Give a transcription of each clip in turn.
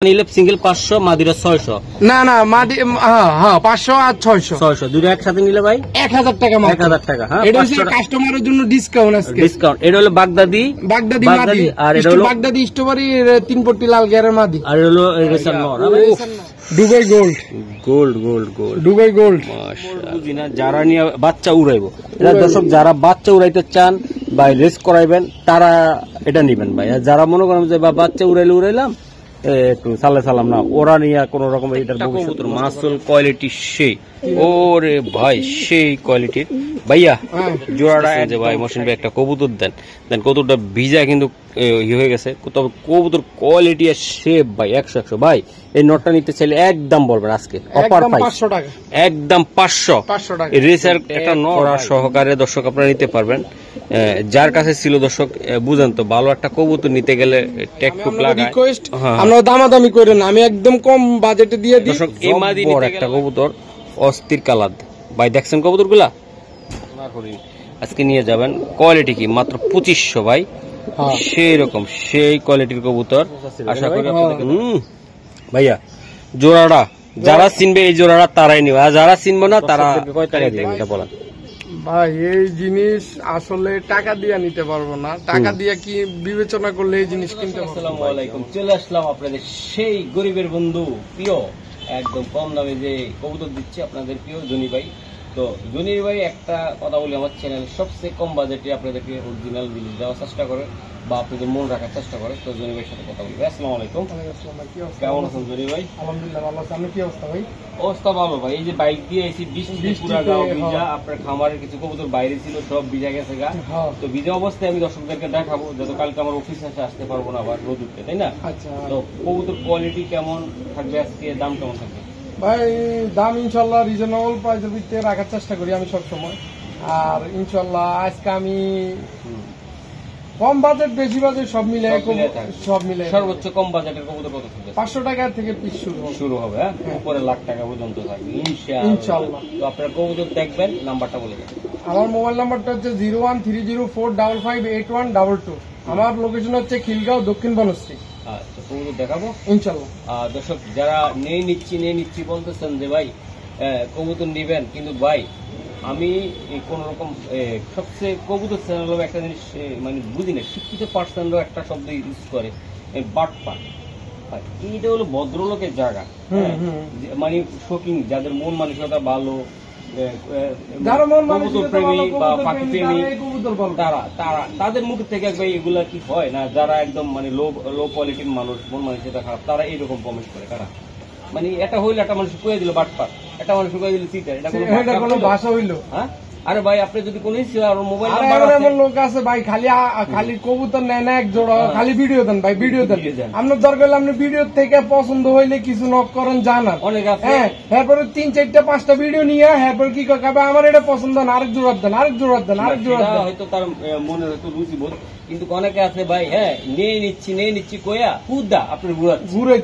নিলে সিঙ্গেল 500 মাদিরা 600 না না মাদি হ্যাঁ 500 আর 600 দুটো একসাথে নিলে ভাই 1000 টাকা 1000 টাকা। হ্যাঁ, এটা হচ্ছে কাস্টমারের জন্য ডিসকাউন্ট আজকে। ডিসকাউন্ট। এটা হলো বাগদাদি মাদি, আর এটা হলো বাগদাদি স্ট্রবেরি 3 পট্টি লাল গিয়ারের মাদি, আর হলো রেসার নর। Dubai gold Dubai gold. মাশাআল্লাহ। যারা নিয়ে বাচ্চা উড়াইবো, এটা দর্শক যারা বাচ্চা উড়াইতে চান বা রেস করাইবেন তারা এটা নিবেন ভাই। আর যারা মনে করেন যে বাচ্চা উড়াইলাম একটু সালাম না, ওরা নিয়ে কোন রকম এটার ভবিষ্যৎ মাসুল কোয়ালিটি সেই ওরে ভাই সেই কোয়ালিটির ভাইয়া জোড়াটা যে ভাই মহসিন ভাই একটা কবুতর দেন কবুতরটা ভিজা কিন্তু হয়ে গেছে, তবে কবুতর কোয়ালিটি আর শেপ ভাই 100 ভাই। এই নটটা নিতে চাইলে একদম বলবেন আজকে অফার প্রাইস 500 টাকা, একদম 500 টাকা। রেসার একটা নড়া সহকারে দর্শক আপনারা নিতে পারবেন। যার কাছে ছিল দর্শক বুঝেন তো, ভালো একটা কবুতর নিতে গেলে ট্যাকটুক লাগায়, আমরা দামাদামি করে না, আমি একদম কম বাজেটে দিয়ে দিই। দর্শক এই মাদি নিতে একটা কবুতর অস্থির কালার ভাই, দেখছেন কবুতরগুলা আজকে নিয়ে যাবেন। কোয়ালিটি কি মাত্র 2500 ভাই, সেই রকম সেই কোয়ালিটির কবুতর। আশা করি ভাইয়া জোড়াটা যারা চিনবে এই জোড়াটা তারাই নিবে, আর যারা চিনবে না তারা কয় টাকা দিবেন এটা বলেন ভাই। এই জিনিস আসলে টাকা দিয়ে নিতে পারবো না, টাকা দিয়ে কি বিবেচনা করলে এই জিনিস কিনতে পারবো। আসসালামু আলাইকুম, চলে আসলাম আপনাদের সেই গরিবের বন্ধু প্রিয় একদম কম দামে যে কবুতর দিচ্ছে আপনাদের প্রিয় জনি ভাই। তো জনি ভাই একটা কথা বলি, আমার চ্যানেল সবচেয়ে কম বাজেটে আপনাদেরকে অরিজিনাল জিনিস দেওয়ার চেষ্টা করে বা আপনাদের মন রাখার চেষ্টা করে। তো জনি ভাইয়ের সাথে কথা বলবো। আসসালামু আলাইকুম, কেমন আছেন জনি ভাই? আলহামদুলিল্লাহ ভালো আছি, আপনি কি অবস্থা ভাই? অবস্থা ভালো ভাই। এই যে বাইক দিয়ে এসে বৃষ্টি পুরা গাও ভিজা, আপনার খামারের কিছু কবুতর বাইরে ছিল সব ভিজা গেছে গা। তো ভিজা অবস্থায় আমি দর্শকদেরকে দেখাবো, যত কালকে আমার অফিস আসতে পারবো না আবার রোদ উঠতে, তাই না? আচ্ছা, তো কবুতর কোয়ালিটি কেমন থাকবে আজকে, দাম কেমন থাকবে ভাই? দাম ইনশাল্লাহ রিজনেবল প্রাইসের ভিতরে রাখার চেষ্টা করি আমি সব সময়। আর ইনশাল্লাহ আজকে আমি কম বাজেট বেশি বাজেট সব মিলে সর্বোচ্চ কম বাজেটের কবুতর কত থাকবে? 500 টাকা থেকে পিস শুরু হবে। হ্যাঁ, উপরে লাখ টাকা পর্যন্ত থাকবে ইনশাআল্লাহ। তো আপনারা কবুতর দেখবেন, নাম্বারটা বলে দেন। আমার মোবাইল নাম্বারটা হচ্ছে 01304558122। আমার লোকেশন হচ্ছে খিলগাঁও, দক্ষিণ বনশ্রী। আচ্ছা, কবুতর দেখাবো ইনশাআল্লাহ। দর্শক যারা নিয়ে নিচ্ছি বলতেছেন যে ভাই কবুতর নিবেন, কিন্তু ভাই আমি কোন রকম সবচেয়ে কবুতর চ্যানেল একটা জিনিস মানে বুঝি না, শিক্ষিত পার্সনরাও একটা শব্দ ইউজ করে বাটপাট। এইটা হলো ভদ্রলোকের জায়গা, মানে শৌখিন যাদের মন মানসিকতা ভালো, কবুতর প্রেমী বা পাখি প্রেমী, তাদের মুখ থেকে ভাই এগুলা কি হয় না, যারা একদম মানে লো কোয়ালিটির মানুষ, মন মানসিকতা খারাপ, তারা এইরকম কমেন্ট করে। তারা মানে এটা হইলো একটা মানুষ কয়ে দিল বাটপাট, একটা মানুষ কয়ে দিল চিটার, এটা কোনো ভাষা হইলো? হ্যাঁ, আরে ভাই আপনি যদি কোন মোবাইল এমন লোক আছে ভাই খালি কবুতর নেয় না এক জোড়া, খালি ভিডিও দেন ভাই, ভিডিও দেন। আপনার দরকার হলে আপনি ভিডিও থেকে পছন্দ হইলে কিছু নক করেন জানান, অনেক আছে। হ্যাঁ, এরপরে 3, 4, 5টা ভিডিও নিয়ে এরপর কি করবে, আমার এটা পছন্দ না, আরেক জোড়া দেন, আরেক জোড়া দেন, আরেক জোড়া দেন। হয়তো তার মনে হয়তো রুচিবোধ, কিন্তু অনেকে আছে ভাই হ্যাঁ নিয়ে নিচ্ছি কয়া হুদা আপনার ঘুরাই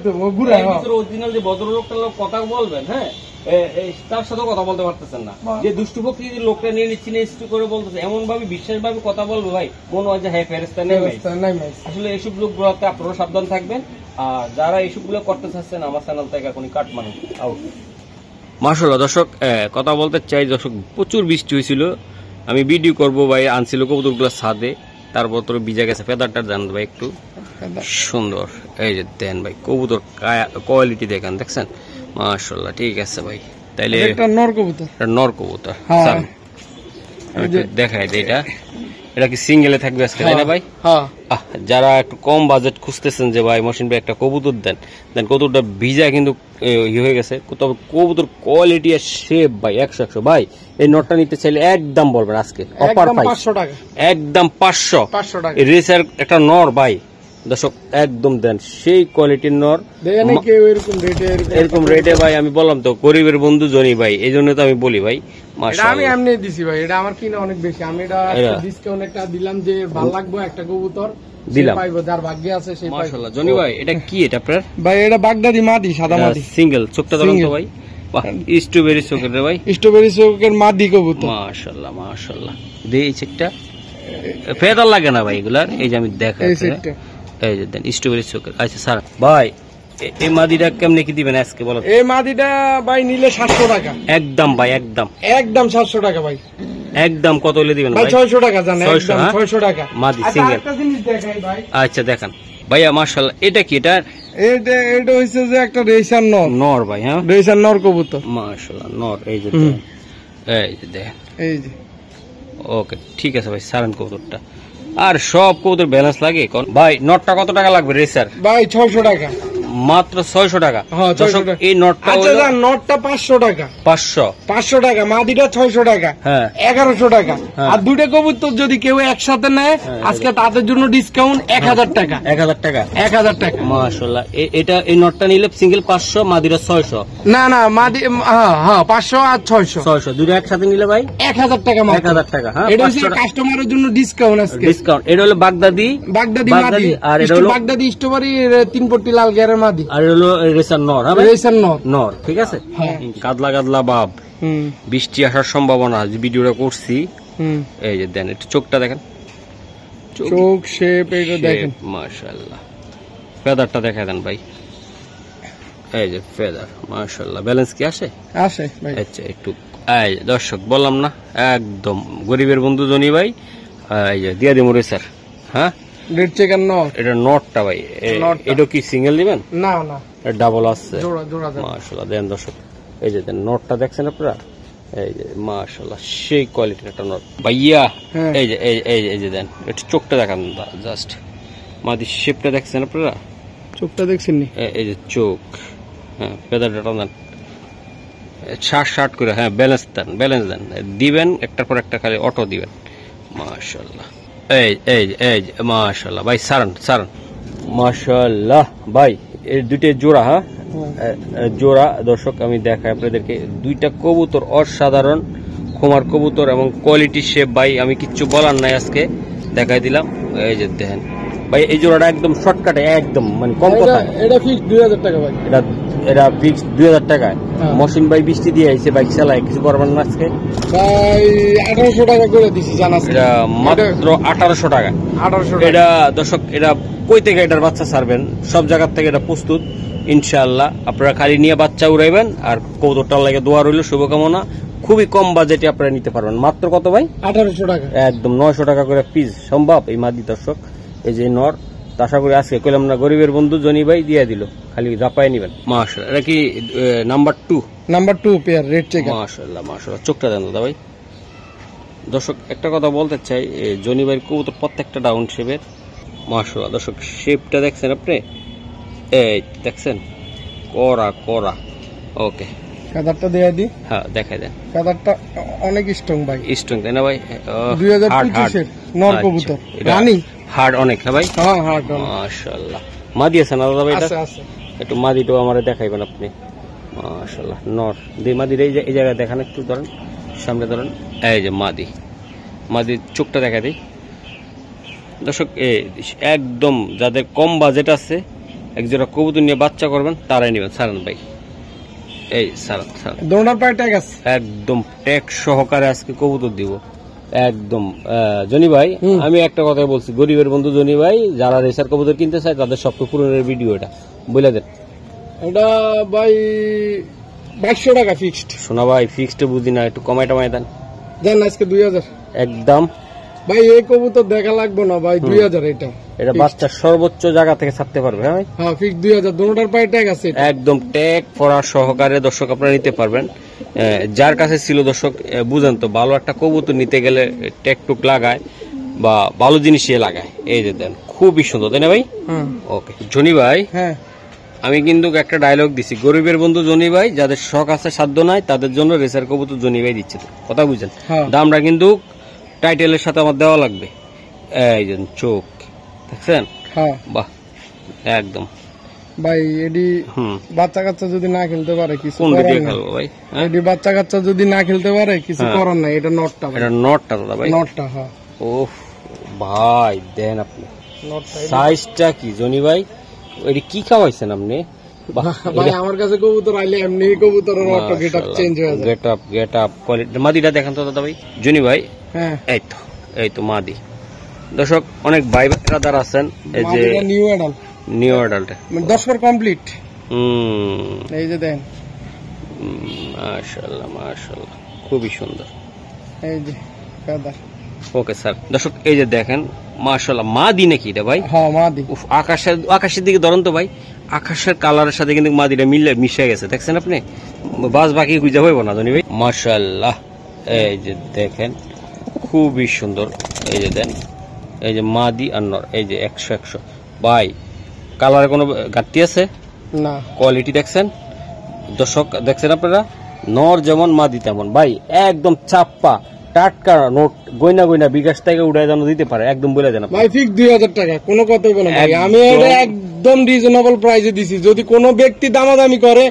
অরিজিনাল যে ভদ্রলোকটা কথা বলবেন, হ্যাঁ তার সাথে কথা বলতে পারতেছেন না। যে দুষ্টু প্রকৃতির লোকটা নিয়ে নিচ্ছি করে বলতেছে, এমন ভাবে বিশ্বাস ভাবে কথা বলবে ভাই মনে হয় যে হ্যাঁ ফেরেস্তা নেই। আসলে এইসব লোকগুলোতে আপনারা সাবধান থাকবেন। আর যারা এইসব গুলো করতে চাচ্ছেন আমার চ্যানেল থেকে এখনই কাট মানুষ আউট। মাশাআল্লাহ দর্শক কথা বলতে চাই, দর্শক প্রচুর বৃষ্টি হয়েছিল, আমি ভিডিও করবো ভাই, আনছিল কবুতরগুলো ছাদে, তারপর তোর ভিজা গেছে ফেদারটা জানতো ভাই একটু সুন্দর। এই যে দেন ভাই কবুতর কোয়ালিটি দেখছেন মাশাআল্লাহ। ঠিক আছে ভাই, তাইলে নর কবুতর দেখাই দে। এটা কি সিঙ্গেলে থাকবে আজকে, তাই না ভাই? যারা একটু কম বাজেট খুঁজতেছেন যে ভাই মহসিন ভাই একটা কবুতর দেন কবুতরটা ভিজা কিন্তু হয়ে গেছে, তবে কবুতর কোয়ালিটি আর শেপ ভাই 100 ভাই। এই নটটা নিতে চাইলে একদম বলবেন আজকে অফার প্রাইস 500 টাকা, একদম 500 টাকা। রেসার একটা নর ভাই দর্শক একদম দেন সেই কোয়ালিটির নর, এরকম রেটে ভাই। আমি বললাম তো গরিবের বন্ধু জনি ভাই, এই জন্য তো আমি বলি ভাই আমি এমনি দিছি ভাই, এটা আমার কিনা অনেক বেশি, আমি এটা ডিসকাউন্ট একটা দিলাম যে ভালো লাগবে একটা কবুতর দিলাম, যার ভাগ্যে আছে সেই পাইবে। মাশাআল্লাহ জনি ভাই এটা কি, এটা আপনার ভাই এটা বাগদাদি মাদি, সাদা মাদি সিঙ্গেল। চোখটা দেখুন তো ভাই, স্ট্রবেরি চোখের রে ভাই, স্ট্রবেরি চোখের মাদি কবুতর। মাশাআল্লাহ দেই চেকটা ফেদার লাগে না ভাই এগুলার, এই যে আমি দেখাচ্ছি এই যে দেন স্ট্রবেরি চোখের। আচ্ছা স্যার ভাই এই মাদিটা কেমনে কি দিবেন আজকে বলো? এই মাদিটা ভাই নিলে 700 টাকা একদম ভাই, একদম একদম 700 টাকা ভাই। একদম কত হলে দিবেন ভাই? 600 টাকা জানেন, 600 টাকা মাদি সিঙ্গেল। একটা জিনিস দেখাই ভাই। আচ্ছা দেখান ভাইয়া, মাশাআল্লাহ। এটা কি? এটা হইছে যে একটা রেসার নর ভাই। হ্যাঁ, রেসার নর কবুতর, মাশাআল্লাহ নর। এই যে দেখেন, এই যে। ওকে ঠিক আছে ভাই, সারেন কবুতরটা। আর সব কবুতর ব্যালেন্স লাগে ভাই। নটটা কত টাকা লাগবে রেসার? ভাই 600 টাকা মাত্র 600 টাকা। এই নটটা নটটা 500 টাকা। 500 টাকা মাদিটা 600 টাকা। হ্যাঁ 1100 টাকা। আর দুটো কবুতর যদি কেউ একসাথে নেয় আজকে তাদের জন্য ডিসকাউন্ট 1000 টাকা। 1000 টাকা, 1000 টাকা। মাশাআল্লাহ। এটা এই নটটা নিলে সিঙ্গেল 500, মাদিরা 600। না মাদি, হ্যাঁ 500 আর 600 দুটো একসাথে নিলে ভাই 1000 টাকা। 1000 টাকা। হ্যাঁ, এটা হচ্ছে কাস্টমারের জন্য ডিসকাউন্ট আজকে। ডিসকাউন্ট। এটা হলো বাগদাদি মাদি, আর এটা হলো বাগদাদি স্ট্রবেরি 3 পট্টি লাল গেরের মাদি, আর হলো রেসার নর। হ্যাঁ রেসার নর। ঠিক আছে। গাদলা বাপ, বৃষ্টি আসার সম্ভাবনা। ভিডিওটা করছি। এই যে দেন, একটু চোখটা দেখেন, চোখ শেপ এটা দেখেন, মাশাআল্লাহ। ফেদারটা দেখা দেন ভাই। এই যে ফেদার, মাশাআল্লাহ। ব্যালেন্স কি আসে ভাই? আচ্ছা একটু। এই দর্শক বললাম না, একদম গরিবের বন্ধু জনি ভাই। এই যে দিয়া দিমু রেসার। হ্যাঁ, রেড চেকার নর। এটা নটটা ভাই। এটা কি সিঙ্গেল দিবেন? না ডাবল আছে, জোড়া। মাশাআল্লাহ। দেন দর্শক, এই যে দেন নটটা দেখছেন আপনারা? এই যে মাশাআল্লাহ, সেই কোয়ালিটির একটা নট ভাইয়া। এই যে এই যে দেন, একটু চোখটা দেখান জাস্ট। মাদি শেপটা দেখছেন আপনারা? চোখটা দেখছেন নি? এই যে চোখ। হ্যাঁ, পেদারটা দেন শার্ট করে। হ্যাঁ, ব্যালেন্স দেন দিবেন, একটার পর একটা খালি অটো দিবেন। মাশাআল্লাহ। এই মাশাআল্লাহ ভাই। সারান মাশাআল্লাহ ভাই। এই দুইটা জোড়া। হ্যাঁ, জোড়া। দর্শক আমি দেখাই আপনাদেরকে, দুইটা কবুতর অসাধারণ খোমার কবুতর এবং কোয়ালিটি শেপ ভাই। আমি কিচ্ছু বলার নাই, আজকে দেখাই দিলাম। এই যে দেখেন ভাই, এই জোড়াটা একদম শর্টকাটে, একদম মানে কম কথা। এটা ফিক্স 2000 টাকা ভাই। এটা ফিক্স 2000 টাকায়। মহসিন ভাই বৃষ্টি দিয়ে আইছে, বাইক চালায়, কিছু করবেন না আজকে ভাই? 1800 টাকা করে দিছি জানা। এটা মাত্র 1800 টাকা। এটা দর্শক, এটা কই থেকে এটার বাচ্চা ছাড়বেন? সব জায়গার থেকে এটা প্রস্তুত ইনশাআল্লাহ। আপনারা খালি নিয়ে বাচ্চা উড়াইবেন, আর কবুতরটার লাগে দোয়া রইল, শুভকামনা। খুবই কম বাজেটে আপনারা নিতে পারবেন। মাত্র কত ভাই? 1800 টাকা। একদম 900 টাকা করে পিস সম্ভব এই মাদি। দর্শক এই যে নর, আশা করি আজকে কইলাম না, গরিবের বন্ধু জনি ভাই দিয়ে দিল, খালি রাপায় নিবেন। মাশাআল্লাহ। এটা কি নাম্বার 2 পেয়ার রেড চেকার? মাশাআল্লাহ। চোখটা দেন দাদা ভাই। দর্শক একটা কথা বলতে চাই, জনি ভাইয়ের কবুতর প্রত্যেকটা ডাউন শেপের। মাশাআল্লাহ। দর্শক শেপটা দেখছেন আপনি? এই দেখছেন, করা। ওকে, কাদারটা দেয়া দি। হ্যাঁ দেখাই দেন। কাদারটা অনেক স্ট্রং ভাই। স্ট্রং তাই না ভাই? 2025 এর নর কবুতর, রানি হার্ড অনেক। হ্যাঁ ভাই, হ্যাঁ হার্ড। মাশাআল্লাহ। মাদি আছে না দাদা ভাই? আছে। একটু মাদিটাও আমারে দেখাইবেন আপনি। মাশাআল্লাহ। নর দিয়ে মাদির এই জায়গায় দেখান, একটু ধরেন, সামনে ধরেন। এই যে মাদির চোখটা দেখা দিই দর্শক। একদম যাদের কম বাজেট আছে, একজোড়া কবুতর নিয়ে বাচ্চা করবেন, তারাই নেবেন। সারান ভাই, এই সারান দোনার পায়ে ট্যাগ আছে, একদম ট্যাগ সহকারে আজকে কবুতর দিব একদম। জনি ভাই, আমি একটা কথা বলছি, গরিবের বন্ধু জনি ভাই, যারা রেসার কবুতর কিনতে চায় তাদের সবচেয়ে পুরনের ভিডিও এটা বলে দেন। এটা ভাই 2200 টাকা ফিক্সড। শোনা ভাই, ফিক্সড বুঝি না, একটু কমাই টমাই দেন আজকে 2000 একদম। ভাই এই কবুতর দেখা লাগবে না ভাই, 2000 এটা বাচ্চা সর্বোচ্চ জায়গা থেকে ছাড়তে পারবে। হ্যাঁ ফিক্স 2000, দুটোটার পায়ে ট্যাগ আছে, একদম ট্যাগ পরা সহকারে দর্শক আপনারা নিতে পারবেন। যার কাছে ছিল দর্শক বুঝেন তো, ভালো একটা কবুতর নিতে গেলে ট্যাগ টুক লাগায় বা ভালো জিনিস লাগায়। এই যে দেন, খুবই সুন্দর তাই না ভাই? ওকে জনি ভাই, হ্যাঁ আমি কিন্তু একটা ডায়লগ দিছি, গরিবের বন্ধু জনি ভাই, যাদের শখ আছে সাধ্য নাই তাদের জন্য রেসার কবুতর জনি ভাই দিচ্ছে, কথা বুঝছেন? দামটা কিন্তু টাইটেলের সাথে আমার দেওয়া লাগবে। এই যে চোখ দেখছেন? বাহ, একদম ভাই। এডি বাচ্চা কাচ্চা যদি না খেলতে পারে কিছু কোন দিকে খেলবো ভাই? এডি বাচ্চা কাচ্চা যদি না খেলতে পারে কিছু করার নাই। এটা নটটা, এটা নটটা দাদা ভাই, নটটা। হ্যাঁ ওহ ভাই, দেন আপনি সাইজটা কি জনি ভাই? এটি কি খাওয়াইছেন আপনি? ভাই আমার কাছে কবুতর আইলে এমনি কবুতরের অটো গেটআপ চেঞ্জ হয়ে যায়। Getup quality. মাদিটা দেখেন তো দাদা ভাই, জনি ভাই। হ্যাঁ এই তো মাদি। দর্শক অনেক ভাই ব্রাদার আছেন, এই যে new adult, new adult 10 complete. এই যে দেন, মাশাআল্লাহ মাশাআল্লাহ, খুবই সুন্দর। এই যে ফেদার। ওকে স্যার, দর্শক এই যে দেখেন মাশাআল্লাহ, মাদি নাকি এটা ভাই? হ্যাঁ মাদি। আকাশের দিকে ধরুন তো ভাই, আকাশের কালারের সাথে কিন্তু মাদিটা মিশে গেছে, দেখছেন আপনি? বাস বাকি খুঁজে হইব না জানি ভাই। মাশাআল্লাহ, এই যে দেখেন খুবই সুন্দর। এই যে দেন, এই যে মাদি আর নর, এই যে 100 ভাই, কালারে কোনো ঘাটতি আছে না? কোয়ালিটি দেখছেন দর্শক, দেখছেন আপনারা? নর যেমন মাদি তেমন ভাই, একদম চাপ্পা টাটকা নোট, গয়না গয়না বিকাশ থেকে উড়াই যেন দিতে পারে, একদম বলে দেন ভাই। ফিক্স 2000 টাকা, কোনো কথাই বলে না ভাই। আমি এটা একদম রিজনেবল প্রাইসে দিছি। যদি কোনো ব্যক্তি দামাদামি করে,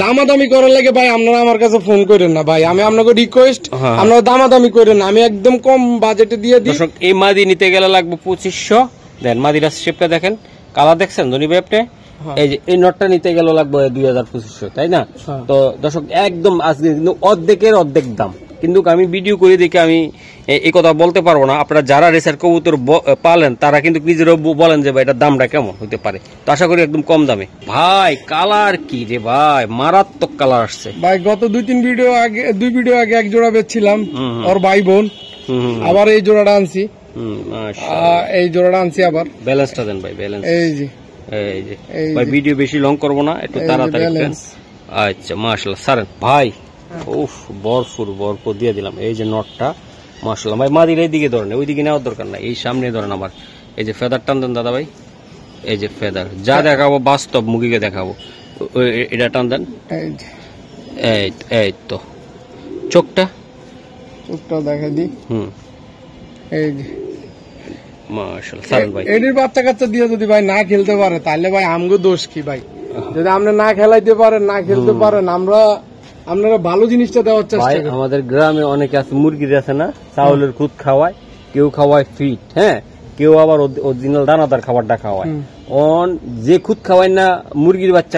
দামাদামি করার লাগে ভাই আপনারা আমার কাছে ফোন করেন না ভাই। আমি আপনাকে রিকোয়েস্ট, আপনারা দামাদামি করেন না, আমি একদম কম বাজেটে দিয়ে দিই। দর্শক এই মাদি নিতে গেলে লাগবে 2500। দেন মাদিরা শেপটা দেখেন, কালার দেখছেন ধনী ভাই আপনি? এই যে এই নটটা নিতে গেলে লাগবে 2000-2500, তাই না? তো দর্শক একদম আজকে কিন্তু অর্ধেকের অর্ধেক দাম। কিন্তু আমি ভিডিও করে দেখে আমি এই কথা বলতে পারবো না। আপনারা যারা রেসার কবুতর পালেন তারা কিন্তু নিজেরাও বলেন যে ভাই এটার দামটা কেমন হতে পারে। তো আশা করি একদম কম দামে। ভাই কালার কি রে ভাই, মারাত্মক কালার আসছে ভাই। গত 2 ভিডিও আগে এক জোড়া বেচছিলাম, ওর ভাই বোন। আবার এই জোড়াটা আনছি, এই জোড়াটা আনছি আবার। ব্যালেন্সটা দেন ভাই, ব্যালেন্স। এই যে ভাই ভিডিও বেশি লং করবো না, একটু তাড়াতাড়ি। আচ্ছা মাশাআল্লাহ সারেন ভাই। উফ, ভরপুর দিয়ে দিলাম। এই যে নটটা মাশাআল্লাহ ভাই, মাদির এই দিকে ধরেন, ওই দিকে নেওয়ার দরকার নাই, এই সামনে ধরেন আমার। এই যে ফেদার টান দেন দাদা ভাই, এই যে ফেদার যা দেখাবো বাস্তব মুখীকে দেখাবো, এটা টান দেন। এই তো চোখটা দেখা দিই। এই যে মাশাআল্লাহ সারেন ভাই। এটির বাচ্চা কাচ্চা দিয়ে যদি ভাই না খেলতে পারে তাহলে ভাই আমগো দোষ কি ভাই? যদি আপনি না খেলাইতে পারেন, না খেলতে পারেন, আপনারা ভালো জিনিসটা দেওয়ার চেষ্টা করেন। আমাদের গ্রামে অনেকে আছে মুরগির আছে না, চাউলের খুদ খাওয়ায়, কেউ খাওয়ায় ফিট, হ্যাঁ, কেউ আবার অরিজিনাল দানাদার খাবারটা খাওয়ায়। যে খুদ খাওয়ায় না মুরগির বাচ্চা,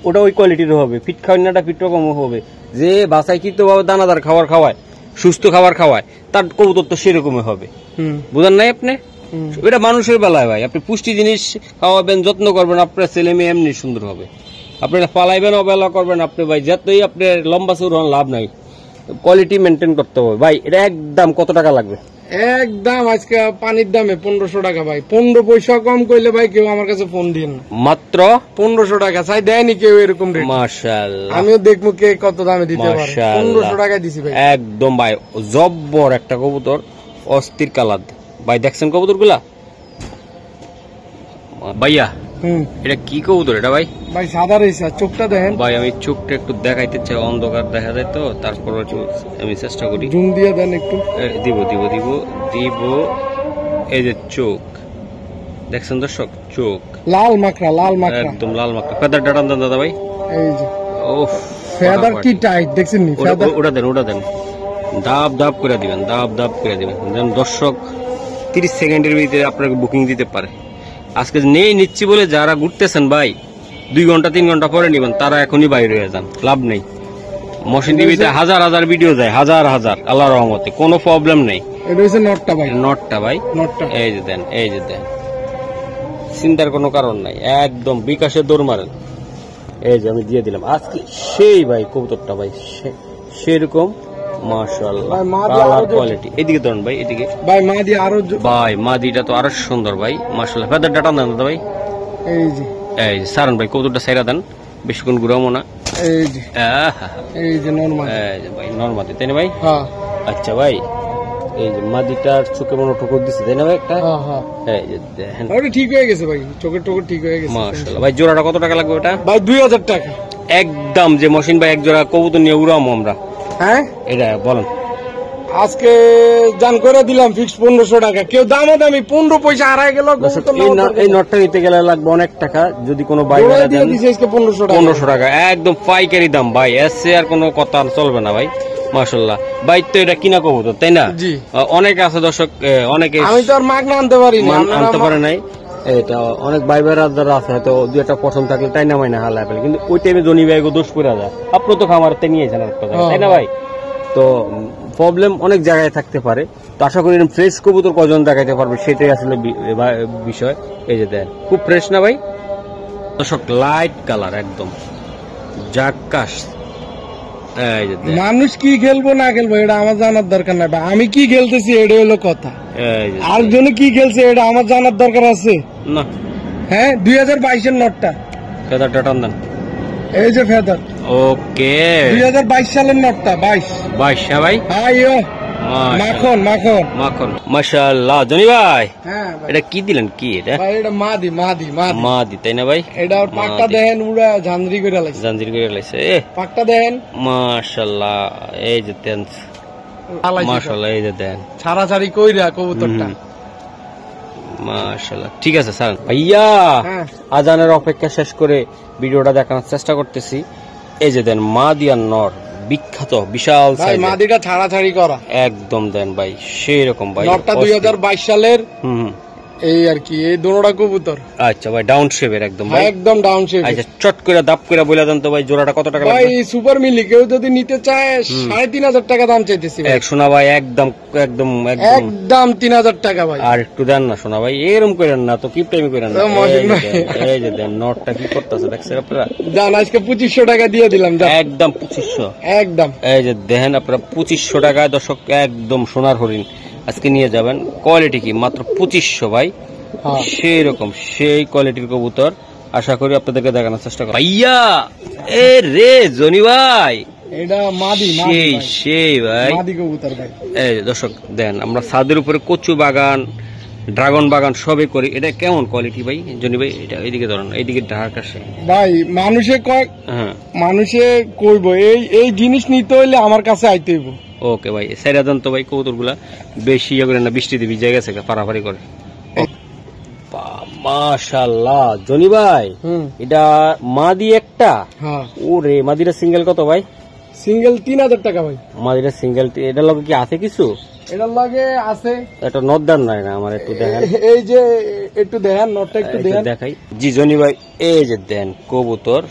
ওটা ওই কোয়ালিটির হবে, ফিট খাওয়ায় না ফিট রকম হবে। যে বাছাইকৃত ভাবে দানাদার খাবার খাওয়ায়, সুস্থ খাবার খাওয়ায়, তার কবুতর তো সেরকমই হবে। বুঝেন নাই আপনি? এটা মানুষের বেলায় ভাই, আপনি পুষ্টি জিনিস খাওয়াবেন, যত্ন করবেন, আপনার ছেলে মেয়ে এমনি সুন্দর হবে। আপনারা পালাইবেন, অবহেলা করবেন, আপনি ভাই যতই আপনার লম্বা চৌড় হন লাভ নাই, কোয়ালিটি মেনটেন করতে হবে ভাই। এটা একদম কত টাকা লাগবে? একদম আজকে পানির দামে 1500 টাকা ভাই। 15 পয়সা কম করলে ভাই কেউ আমার কাছে ফোন দিন। মাত্র 1500 টাকা চাই, দেয়নি কেউ এরকম রেট। মাশাআল্লাহ, আমিও দেখবো কে কত দামে দিতে পারে। 1500 টাকা দিছি ভাই। একদম ভাই জব্বর একটা কবুতর, অস্থির কালার ভাই। দেখছেন কবুতর গুলা ভাইয়া? এটা কি কবুতর এটা ভাই? ভাই সাদা রয়েছে, চোখটা দেখেন ভাই। আমি চোখটা একটু দেখাইতে চাই, অন্ধকার দেখা যায় তো, তারপর আমি চেষ্টা করি। জুম দিয়ে দেন একটু। দিব। এই যে চোখ দেখছেন দর্শক, চোখ লাল মাকড়া, একদম লাল মাকড়া। ফেদার ডাটান দেন দাদা ভাই। এই যে ফেদার কি টাইট দেখছেন নি? ওটা দেন, দাব করে দিবেন, দাব করে দিবেন, যেন দর্শক 30 সেকেন্ডের ভিতরে আপনাকে বুকিং দিতে পারে। আজকে নিচ্ছি বলে যারা ঘুরতেছেন ভাই 2 ঘন্টা 3 ঘন্টা পরে নিবেন, তারা এখনই বাইরে হয়ে যান, লাভ নেই। মশিন টিভিতে হাজার ভিডিও যায়, হাজার আল্লাহর রহমতে, কোনো প্রবলেম নেই। এটা হচ্ছে নটটা ভাই, নটটা এই যে দেন, চিন্তার কোনো কারণ নাই, একদম বিকাশে দৌড় মারেন। এই যে আমি দিয়ে দিলাম আজকে সেই ভাই কবুতরটা ভাই, সেরকম মাশাআল্লাহ কালার কোয়ালিটি। এদিকে ধরুন ভাই, এদিকে ভাই মাদি আরো ভাই, মাদিটা তো আরো সুন্দর ভাই মাশাআল্লাহ। ফেদার ডাটা দেন দাদা ভাই। এই যে সারান ভাই কবুতরটা সাইরা দেন, বেশিক্ষণ ঘুরাবো না। এই যে নরমাদি তাই না ভাই? আচ্ছা ভাই, এই যে মাদিটার চোখে মনে ঠোকর দিচ্ছে তাই না ভাই একটা? ঠিক হয়ে গেছে ভাই, চোখের ঠোকর ঠিক হয়ে গেছে মাশাআল্লাহ। ভাই জোড়াটা কত টাকা লাগবে ওটা? ভাই 2000 টাকা একদম। যে মশিন ভাই এক জোড়া কবুতর নিয়ে উড়াবো আমরা, হ্যাঁ এটা বলেন। আজকে জান করে দিলাম ফিক্স 1500 টাকা। কেউ দামাদামি 15 পয়সা হারাই গেল। এই নটটা নিতে গেলে লাগবে অনেক টাকা, যদি কোনো বাইরে দিয়ে দিছে আজকে 1500 টাকা একদম পাইকারি দাম ভাই। এসে আর কোনো কথা চলবে না ভাই মাশাআল্লাহ। ভাই তো এটা কিনা কবুতর তাই না? অনেকে আছে দর্শক, অনেকে, আমি তো আর মাগনা আনতে পারি না, আনতে পারে নাই। এটা অনেক ভাই যারা আছে, হয়তো 2-1টা পছন্দ থাকলে তাই না মাইনা হালা ফেলে, কিন্তু ওই টাইমে জনি ভাই দোষ করে যায়। আপনি তো খামারতে নিয়েছেন একটা তাই না ভাই? তো প্রবলেম অনেক জায়গায় থাকতে পারে। তো আশা করি ফ্রেশ কবুতর কজন দেখাইতে পারবে সেটাই আসলে বিষয়। এই যে দেন খুব ফ্রেশ না ভাই? দর্শক লাইট কালার একদম জাক্কাস। মানুষ কি খেলবো না খেলবো এটা আমার জানার দরকার নাই, আমি কি খেলতেছি এটা হলো কথা। আরেকজনে কি খেলছে এটা আমার জানার দরকার আছে না? হ্যাঁ 2022-এর নোটটা ফেদারটা টান দেন। এই যে ফেদার, ওকে 2022 সালের নোটটা। 22 ভাই। মাখন মাখন মাখন মাশাআল্লাহ। জনি ভাই হ্যাঁ এটা কি দিলেন? কি এটা? ভাই এটা মাদি মাদি মাদি মাদি, তাই না ভাই? এটা পাকটা দেখেন উড়া ঝান্ডরি করে লাগছে, জাঞ্জির করে লাগছে। পাকটা দেখেন মাশাআল্লাহ। এই যে দেন মাশাআল্লাহ, এই যে দেন ছাড়াছাড়ি কইরা কবুতরটা মাশাআল্লাহ। ঠিক আছে স্যার ভাইয়া, আজানের অপেক্ষা শেষ করে ভিডিওটা দেখানোর চেষ্টা করতেছি। এই যে দেন মাদি আর নর, বিখ্যাত বিশাল সাইজ মাদিটা ছাড়াছাড়ি করা একদম দেন ভাই, সেই রকম ভাই। নরটা 2022 সালের এই আর কি, এই দুটোটা কবুতর। আচ্ছা ভাই ডাউন শেপের একদম ভাই, একদম ডাউন শেপ। আচ্ছা চট করে দাপ করে বলে দেন তো ভাই জোড়াটা কত টাকা লাগবে? ভাই সুপার মিলি কেউ যদি নিতে চায় 3,500 টাকা দাম চাইতেছি ভাই। শোনা ভাই একদম একদম একদম 3,000 টাকা ভাই। আর একটু দেন না শোনা ভাই, এরকম করেন না তো, কি টাইমে করেন না। এই যে দেন নটটা কি করতেছে দেখছেন আপনারা? জান আজকে 2500 টাকা দিয়ে দিলাম একদম 2500 একদম। এই যে দেখেন আপনারা 2500 টাকায় দর্শক একদম সোনার হরিণ আজকে নিয়ে যাবেন। কোয়ালিটি কি মাত্র 2500 ভাই, সেই রকম সেই কোয়ালিটির কবুতর আশা করি আপনাদেরকে দেখানোর চেষ্টা করব। ভাইয়া এ রে জনি ভাই, এটা মাদি সেই ভাই মাদি কবুতর ভাই। এই দর্শক দেন আমরা ছাদের উপরে কচু বাগান ড্রাগন বাগান সবই করি। এটা কেমন কোয়ালিটি ভাই জনি ভাই? এটা এইদিকে ধরেন, এইদিকে ঢাক আসে ভাই। মানুষে কয় মানুষে কইব এই জিনিস নিতে হইলে আমার কাছে আইতে হইব। ওকে ভাই সেরা দেন তো ভাই, কবুতর গুলা বেশি ইয়ে করে না, বৃষ্টিতে ভিজে গেছে পারাপারি করে। মাশাআল্লাহ জনি ভাই, এটা মাদি একটা। ওরে মাদিরা সিঙ্গেল কত ভাই? সিঙ্গেল 3,000 টাকা ভাই। মাদিরা সিঙ্গেল, এটা লগে কি আছে কিছু? এটার লগে আছে এটা নট দেন নাই না আমার, একটু দেখেন। এই যে একটু দেখেন নটটা, একটু দেখেন দেখাই। জি জনি ভাই এই যে দেন কবুতর,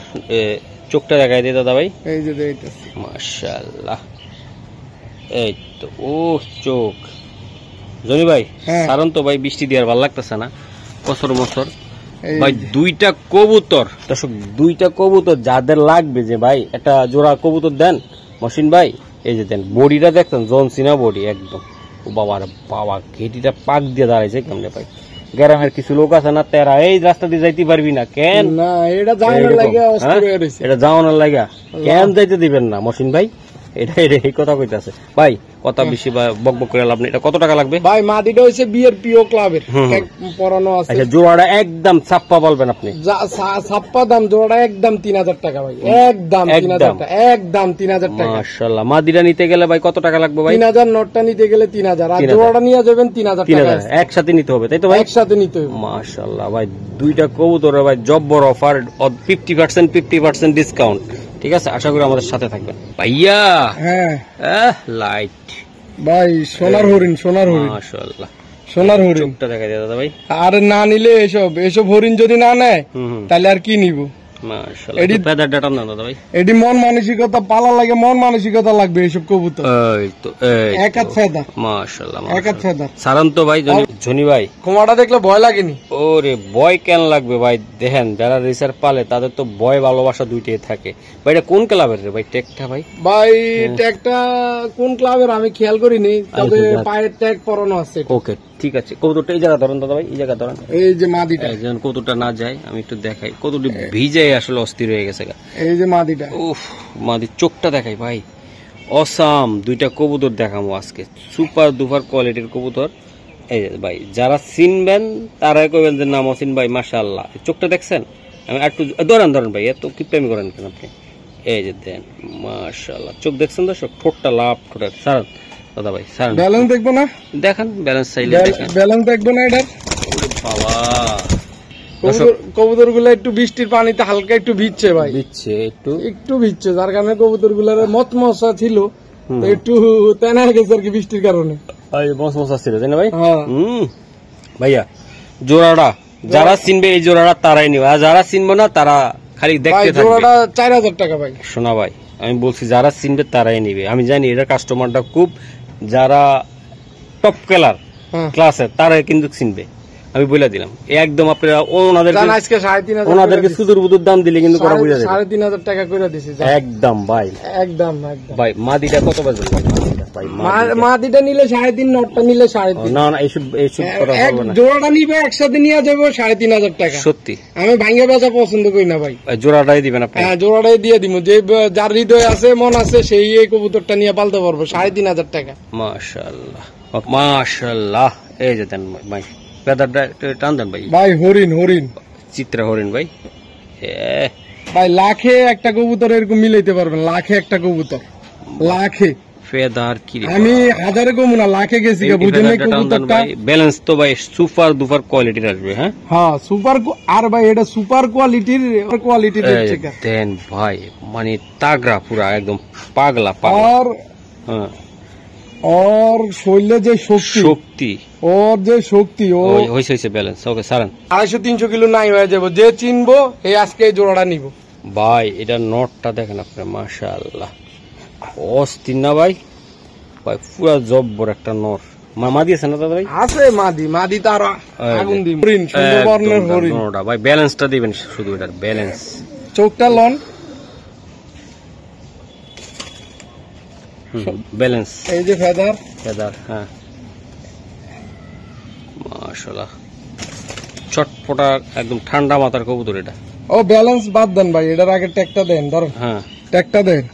চোখটা দেখাই দিয়ে দাদা ভাই। এই যে দেখতেছি মাশাআল্লাহ, এই তো ও চোখ। জনি ভাই কারণ তো ভাই বৃষ্টি দিয়ে আর ভালো লাগতেছে না, বছর বছর ভাই। দুইটা কবুতর দর্শক, দুইটা কবুতর যাদের লাগবে যে ভাই একটা জোড়া কবুতর দেন মহসিন ভাই। এই যে দেন বডিটা দেখতেন জনসিনা বডি একদম। ও বাবার বাবা ঘেটিটা পাক দিয়ে দাঁড়াইছে কেমনে ভাই। গ্রামের কিছু লোক আছে না তেরা এই রাস্তা দিয়ে যাইতে পারবি না কেন? না এটা যাওয়ার লাগা অস্থির হয়ে রইছে, এটা যাওয়ানোর লাগা কেন যাইতে দিবেন না মহসিন ভাই? এটা এই কথা কইতাছে ভাই, কথা বেশি বকবক করে লাভ নেই। এটা কত টাকা লাগবে ভাই? মাদিটা হইছে বিআরপিও ক্লাবের পরানো আছে। আচ্ছা জোড়াটা একদম ছাপ্পা বলবেন আপনি? ছাপ্পা দাম জোড়াটা একদম 3,000 টাকা ভাই, একদম 3,000 টাকা, একদম 3,000 টাকা। মাশাআল্লাহ। মাদিটা নিতে গেলে ভাই কত টাকা লাগবে ভাই? 3,000 নোটটা নিতে গেলে 3,000, আর জোড়াটা নিয়ে যাবেন 3,000 টাকা। একসাথে নিতে হবে তাই তো ভাই? একসাথে নিতে হবে। মাশাআল্লাহ ভাই, দুইটা কবুতরের ভাই জব্বর অফার, 50% ডিসকাউন্ট। ঠিক আছে, আশা করি আমাদের সাথে থাকবেন ভাইয়া। লাইট ভাই সোনার হরিণ, সোনার হরিণ মাশাআল্লাহ, সোনার হরিণ। চোখটা দেখা যায় দাদা ভাই। আর না নিলে এসব হরিণ যদি না নেয় তাহলে আর কি নিব? মাশাআল্লাহ। ফেদার ডাটা না দাদা ভাই, এডি মন মানসিকতা পালা লাগে, মন মানসিকতা লাগবে এইসব কবুতর। এই তো এক হাত ফেদার মাশাআল্লাহ, এক হাত ফেদার সারান তো ভাই। জনি ভাই কোমাটা দেখলে ভয় লাগেনি? ওরে ভয় কেন লাগবে ভাই? দেখেন যারা রেসার পালে তাদের তো ভয় ভালোবাসা দুইটাই থাকে ভাই। এটা কোন ক্লাবের রে ভাই ট্যাগটা ভাই? ভাই ট্যাগটা কোন ক্লাবের আমি খেয়াল করিনি, তবে পায়ের ট্যাগ পরানো আছে। ওকে ঠিক আছে। কবুতরটা এই জায়গা ধরেন দাদা ভাই, এই জায়গা ধরেন। এই যে মাদিটা, যেন কবুতরটা না যায় আমি একটু দেখাই। কতটি ভিজে আসলে অস্থির হয়ে গেছে। এই যে মাদিটা, উফ মাদির চোখটা দেখাই ভাই, অসাম। দুইটা কবুতর দেখাবো আজকে, সুপার দুপার কোয়ালিটির কবুতর। এই যে ভাই যারা চিনবেন তারাই কইবেন যে না মহসিন ভাই মাশাআল্লাহ। চোখটা দেখছেন? আমি একটু ধরেন ভাই, এত কিপটামি করেন কেন আপনি? এই যে দেন মাশাআল্লাহ, চোখ দেখছেন দর্শক, ঠোঁটটা লাভ ঠোঁটের। স্যার দাদা ভাই স্যার ব্যালেন্স দেখবো না? দেখান ব্যালেন্স চাইলে দেখেন। ব্যালেন্স দেখবো না এটা? বাবা কবুতর গুলা একটু বৃষ্টির পানিতে হালকা একটু ভিজছে ভাই, ভিজছে একটু ভিজছে, যার কারণে কবুতর গুলার মচমচা ছিল একটু তেনা গেছে আর কি বৃষ্টির কারণে। মচমচা ছিল তাই না ভাই? ভাইয়া জোড়াটা যারা চিনবে এই জোড়াটা তারাই নিবে, আর যারা চিনবো না তারা খালি দেখতে থাকবে। জোড়াটা 4,000 টাকা ভাই। শোনা ভাই আমি বলছি যারা চিনবে তারাই নিবে। আমি জানি এটা কাস্টমারটা খুব যারা টপ ক্লাসের তারাই কিন্তু চিনবে। আমি বলে দিলাম একদম আপনারা আজকে 3,500 ওনাদেরকে সুদূর বুদুর দাম দিলে কিন্তু কথা বুঝা যায় 3,500 টাকা করে দিছি একদম ভাই একদম ভাই মাদিটা কত বাজবে ভাই মাদিটা নিলে 3,500 নটটা নিলে 3,500 না না এইসব করা হবে না জোড়াটা নিবে একসাথে নিয়ে যাবো 3,500 টাকা সত্যি আমি ভাঙ্গা বেচা পছন্দ করি না ভাই জোড়াটাই দিবেন আপনি হ্যাঁ জোড়াটাই দিয়ে দিব যে যার হৃদয় আছে মন আছে সেই এই কবুতরটা নিয়ে পালতে পারবো 3,500 টাকা মাশাআল্লাহ মাশাআল্লাহ এই যে দেন ভাই পেদারটা টান দেন ভাই ভাই হরিণ চিত্রা হরিণ ভাই ভাই লাখে একটা কবুতর এরকম মিলাইতে পারবেন লাখে একটা কবুতর লাখে ফেদার কি আমি হাজারে কম না লাখে গেছি বুঝেন না কবুতরটা ব্যালেন্স তো ভাই সুপার দুপার কোয়ালিটির আসবে হ্যাঁ হ্যাঁ সুপার আর ভাই এটা সুপার কোয়ালিটির দেন ভাই মানে তাগড়া পুরা একদম পাগলা আর হ্যাঁ और শরীরে যে শক্তি ওর যে শক্তি ও হইছে ব্যালেন্স ওকে সারান 250-300 কিলো নাই হয়ে যাব যে চিনবো এই আজকে এই জোড়াটা নিব ভাই এটা নটটা দেখেন আপনি মাশাআল্লাহ অস্থির না ভাই ভাই পুরো জব্বর একটা নর মাদি আছে না দাদা ভাই আছে মাদি তার আগুন দি হরিণ সুন্দর বর্ণের হরিণ নরটা ভাই ব্যালেন্সটা দিবেন শুধু এটার ব্যালেন্স চোখটা লন ব্যালেন্স এই যে ফেদার হ্যাঁ মাশাআল্লাহ চটপটা একদম ঠান্ডা মাথার কবুতর এটা ও ব্যালেন্স বাদ দেন ভাই এটার আগে ট্যাগটা দেন ধরুন হ্যাঁ ট্যাগটা দেন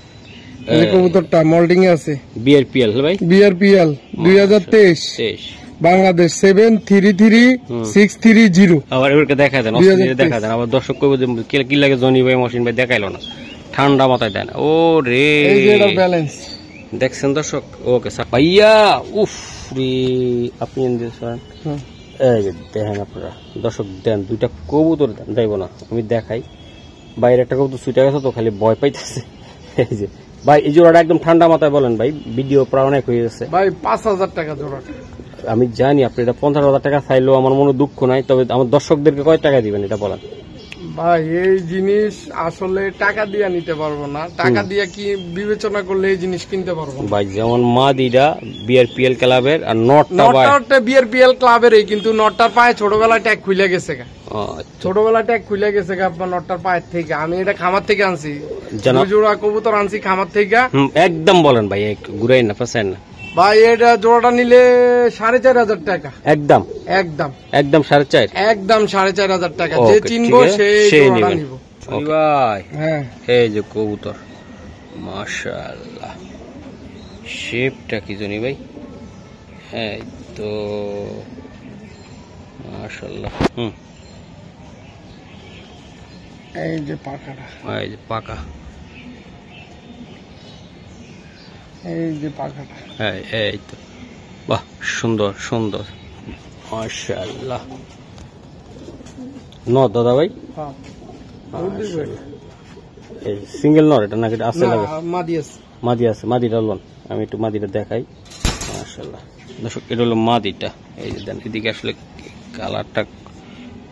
এই কবুতরটা মোল্ডিং এ আছে বিআরপিএল ভাই বিআরপিএল 2023 বাংলাদেশ 733630 আবার এবারকে দেখা দেন দেখা দেন আবার দর্শক কইবো যে কি লাগে জনি ভাই মশিন ভাই দেখাইলো না ঠান্ডা মাথায় দেন ও রে এই যে এটা ব্যালেন্স দেখছেন দর্শক ওকে স্যার ভাইয়া উফ রে আপনি এই যে দেখেন আপনারা দর্শক দেন দুইটা কবুতর দেন যাইব না আমি দেখাই বাইরে একটা কবুতর ছুটে গেছে তো খালি ভয় পাইতেছে এই যে ভাই এই জোড়াটা একদম ঠান্ডা মাথায় বলেন ভাই ভিডিও প্রায় অনেক হয়ে গেছে ভাই 5,000 টাকা জোড়াটা আমি জানি আপনি এটা 50,000 টাকা চাইলেও আমার মনে দুঃখ নাই তবে আমার দর্শকদেরকে কয় টাকা দিবেন এটা বলেন ভাই এই জিনিস আসলে টাকা দিয়ে নিতে পারবো না টাকা দিয়ে কি বিবেচনা করলে এই জিনিস কিনতে পারবো ভাই যেমন মাদিটা বিআরপিএল ক্লাবের আর নটটা বিআরপিএল ক্লাবের কিন্তু নটটার পায়ে ছোটবেলায় ট্যাগ খুলে গেছে ছোটবেলায় ট্যাগ খুলে গেছে আপনার নটটার পায়ের থেকে আমি এটা খামার থেকে আনছি জোড়া কবুতর আনছি খামার থেকে একদম বলেন ভাই ঘুরাই না ফাঁসাই না ভাই এটা জোড়াটা নিলে 4,500 টাকা একদম 4,500 একদম 4,500 টাকা যে চিনবো সেই জোড়াটা নিব ভাই হ্যাঁ এই যে কবুতর মাশাআল্লাহ শেপটা কি জানি ভাই হ্যাঁ তো মাশাআল্লাহ এই যে পাকাটা পাকা এই যে পাখাটা এই তো বাহ সুন্দর মাশাআল্লাহ নর দাদা ভাই হ্যাঁ এই সিঙ্গেল নর এটা নাকি আছে লাগে মাদি আছে মাদিটা লোন আমি একটু মাদিটা দেখাই মাশাআল্লাহ দর্শক এটা হলো মাদিটা এই যে দেন এদিকে আসলে কালারটা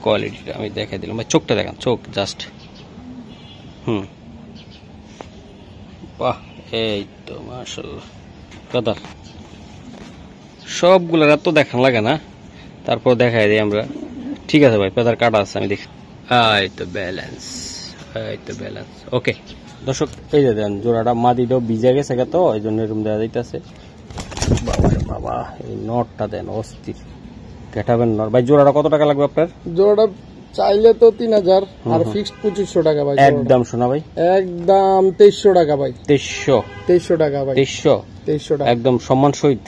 কোয়ালিটিটা আমি দেখাই দিলাম ভাই চোখটা দেখান চোখ জাস্ট বাহ এই তো মাশাআল্লাহ কাদার সবগুলোর এত দেখান লাগে না তারপর দেখাই দিই আমরা ঠিক আছে ভাই পেদার কাটা আছে আমি দেখি এই তো ব্যালেন্স ওকে দর্শক এই যে দেন জোড়াটা মাদিটাও ভিজে গেছে তো এই জন্য এরকম দেওয়া যাইতেছে বাবা এই নটটা দেন অস্থির কেটাবেন নট ভাই জোড়াটা কত টাকা লাগবে আপনার জোড়াটা চাইলে তো 3,000 আর ফিক্সড 2,500 টাকা ভাই একদম শোনা ভাই একদম 2,300 টাকা ভাই 2,300 টাকা ভাই 2,300 টাকা একদম সম্মান সহিত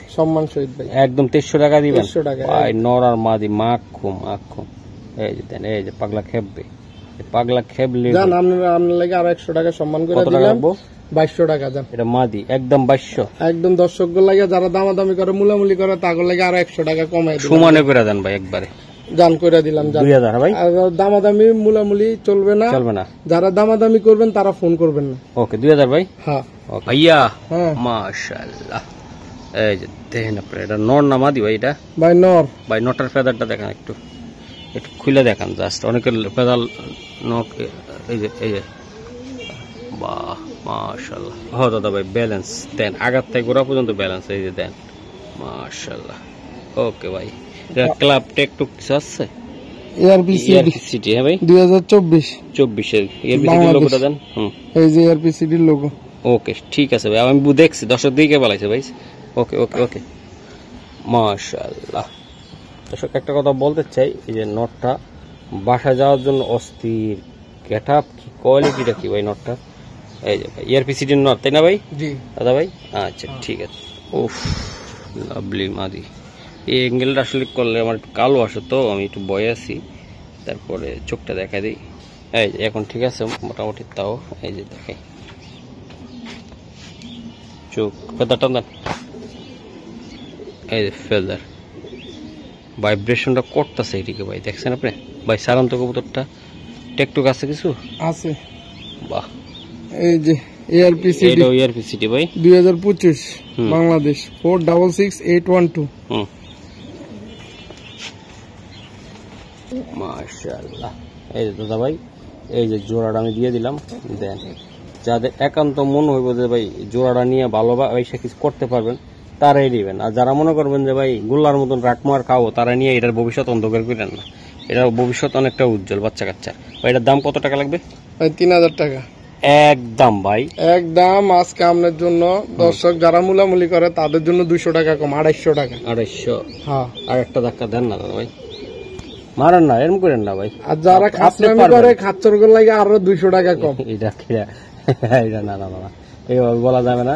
ভাই একদম 2,300 টাকা দিবেন 2,300 টাকা ভাই নর আর মাদি মাখুম এই যে দেন এই যে পাগলা খেববে পাগলা খেবলে জান আপনার লাগে আর 100 টাকা সম্মান করে দিলাম 2,200 টাকা জান এটা মাদি একদম 2,200 একদম দর্শকগুলো লাগে যারা দামাদামি করে মুলামুলি করে তাগো লাগে আর 100 টাকা কমাই দিলাম সমানে করে দেন ভাই একবারে জান করে দিলাম 2,000 ভাই আর দামাদামি মুলামুলি চলবে না যারা দামাদামি করবেন তারা ফোন করবেন না ওকে 2,000 ভাই হ্যাঁ ভাইয়া মাশাআল্লাহ এই যে দেখেন আপনি এটা নর না মাদি ভাই এটা ভাই নটার ফেদারটা দেখেন একটু খুলে দেখান জাস্ট অনেকের পেদাল নখ এই যে বাহ মাশাআল্লাহ দাদা ভাই ব্যালেন্স দেন আগার থেকে গোড়া পর্যন্ত ব্যালেন্স এই যে দেন মাশাআল্লাহ ওকে ভাই, ক্লাব টেকটুক কিছু আছে? এআরপিসিডি হ্যাঁ ভাই, 2024 এর এআরপিসিডি লোগোটা দেন। এই যে এআরপিসিডি লোগো। ওকে ঠিক আছে ভাই, আমি দেখছি দর্শক দিকে বলাইছে ভাই। ওকে ওকে ওকে, মাশাআল্লাহ। দর্শক একটা কথা বলতে চাই, এই যে নটটা বাসা যাওয়ার জন্য অস্থির, গেটআপ কি কোয়ালিটিটা কি ভাই নটটা। এই যে ভাই এআরপিসিডির নট, তাই না ভাই? জি দাদা ভাই, আচ্ছা ঠিক আছে। উফ লাভলি মাদি। এই অ্যাঙ্গেলটা আসলে করলে আমার একটু কালো আসে, তো আমি একটু ভয়ে আছি, তারপরে চোখটা দেখা দিই। এই যে এখন ঠিক আছে মোটামুটি, তাও এই যে দেখাই চোখ, ফেদারটা দেন। এই যে ফেদার ভাইব্রেশনটা করতেছে এদিকে ভাই, দেখছেন আপনি ভাই? সারান্ত কবুতরটা টেকটুক আছে কিছু আছে। বাহ, এই যে এআরপিসিডি, এটা এআরপিসিডি ভাই 2025 বাংলাদেশ 466812। মাশাআল্লাহ। এই যে দাদা ভাই, এই যে জোড়াটা আমি দিয়ে দিলাম, দেন যাদের একান্ত মন হইব যে ভাই জোড়াটা নিয়ে ভালোবাসা কিছু করতে পারবেন তারাই নেবেন, আর যারা মনে করবেন যে ভাই গোল্লার মতন রাখবো আর খাবো, তারা নিয়ে এটার ভবিষ্যৎ অন্ধকার করেন না। এটার ভবিষ্যৎ অনেকটা উজ্জ্বল বাচ্চা কাচ্চার। ভাই এটার দাম কত টাকা লাগবে? ভাই 3000 টাকা একদম ভাই, একদম। আজকে আপনার জন্য দর্শক যারা মুলামুলি করে তাদের জন্য 200 টাকা কম, 250 টাকা। 250? হ্যাঁ, আর একটা ধাক্কা দেন না দাদা ভাই, মারেন না, এরকম করেন না ভাই। আর যারা খাচ্চরামি করে খাচ্চর করে লাগে আরো 200 টাকা কম। এটা এটা না না না, এইভাবে বলা যাবে না।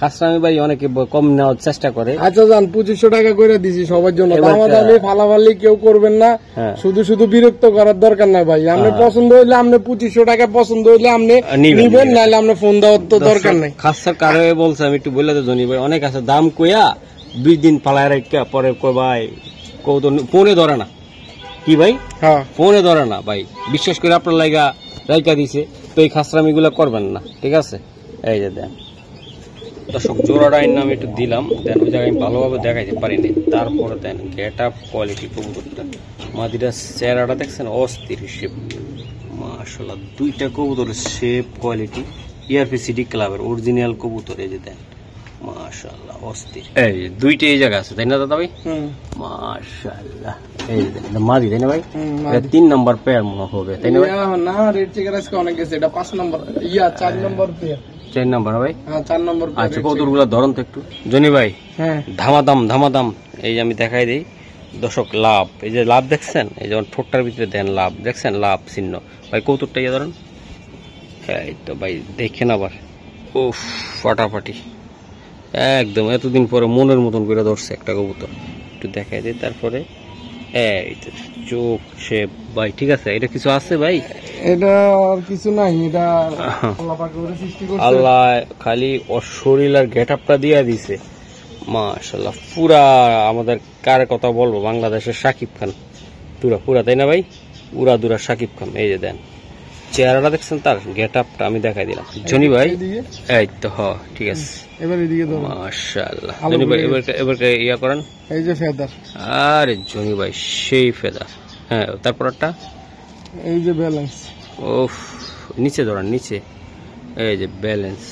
খাসরামি ভাই অনেকে কম নেওয়ার চেষ্টা করে। আচ্ছা যান, 2500 টাকা করে দিছি সবার জন্য। দামাদামি ফালাফালি কেউ করবেন না, শুধু শুধু বিরক্ত করার দরকার নাই ভাই। আপনি পছন্দ হইলে আপনি 2500 টাকা পছন্দ হইলে আপনি নিবেন, নাইলে আপনি ফোন দেওয়ার তো দরকার নাই। খাসার কারো বলছে, আমি একটু বলে তো জনি ভাই, অনেক আছে দাম কইয়া 2 দিন পালায় রাখা পরে কই ভাই কত ফোনে ধরে না। কি ভাই? হ্যাঁ, ফোনে ধরে না ভাই, বিশ্বাস করে আপনার লাগা রাইকা দিছে, তো এই খাসরামি গুলা করবেন না, ঠিক আছে? এই যে দেন দর্শক, জোড়াটা আমি একটু দিলাম, দেন ওই জায়গায় আমি ভালোভাবে দেখাইতে পারিনি। তারপরে দেন গেট আপ কোয়ালিটি কবুতরটা, মাদিরা চেহারাটা দেখছেন অস্থির শেপ, মাশাআল্লাহ। দুইটা কবুতরের শেপ কোয়ালিটি এআরপিসিডি ক্লাবের অরিজিনাল কবুতর। এই যে দেন মাশাআল্লাহ অস্থির। এই যে দুইটা এই জায়গা আছে, তাই না দাদা ভাই? মাশাআল্লাহ। এই যে মাদি, তাই না ভাই? এটা 3 নাম্বার পেয়ার মনে হবে, তাই না ভাই? না, রেড চেকার আজকে অনেক গেছে, এটা 5 নাম্বার 4 নাম্বার পেয়ার। 4 নাম্বার ভাই? হ্যাঁ 4 নাম্বার। আচ্ছা কবুতরগুলো ধরুন তো একটু জনি ভাই। হ্যাঁ, ধামাদাম। এই যে আমি দেখাই দিই দর্শক, লাভ, এই যে লাভ দেখছেন, এই যেমন ঠোঁটটার ভিতরে দেন লাভ দেখছেন, লাভ চিহ্ন ভাই। কবুতরটা ইয়ে ধরুন, এই তো ভাই দেখেন আবার, ও ফাটাফাটি একদম। এতদিন পরে মনের মতন করে ধরছে একটা কবুতর, একটু দেখাই দিই। তারপরে এই তো চোখ শেপ ভাই, ঠিক আছে। এটা কিছু আছে ভাই? এটা আর কিছু নাই, এটা আল্লাহ পাক করে সৃষ্টি করছে। আল্লাহ খালি ওর শরীর আর গেটআপটা দিয়ে দিছে, মাশাআল্লাহ। পুরা আমাদের কার কথা বলবো, বাংলাদেশের শাকিব খান পুরা, তাই না ভাই? পুরা দুরা শাকিব খান। এই যে দেন চেহারাটা দেখছেন, তার গেটআপটা আমি দেখাই দিলাম জনি ভাই। এই তো হ, ঠিক আছে। এবার এদিকে দাও, মাশাআল্লাহ জনি ভাই। এবার ইয়া করেন, এই যে ফেদার। আরে জনি ভাই সেই ফেদার। হ্যাঁ, তারপরটা এই যে ব্যালেন্স। ওফ, নিচে ধরেন, নিচে। এই যে ব্যালেন্স,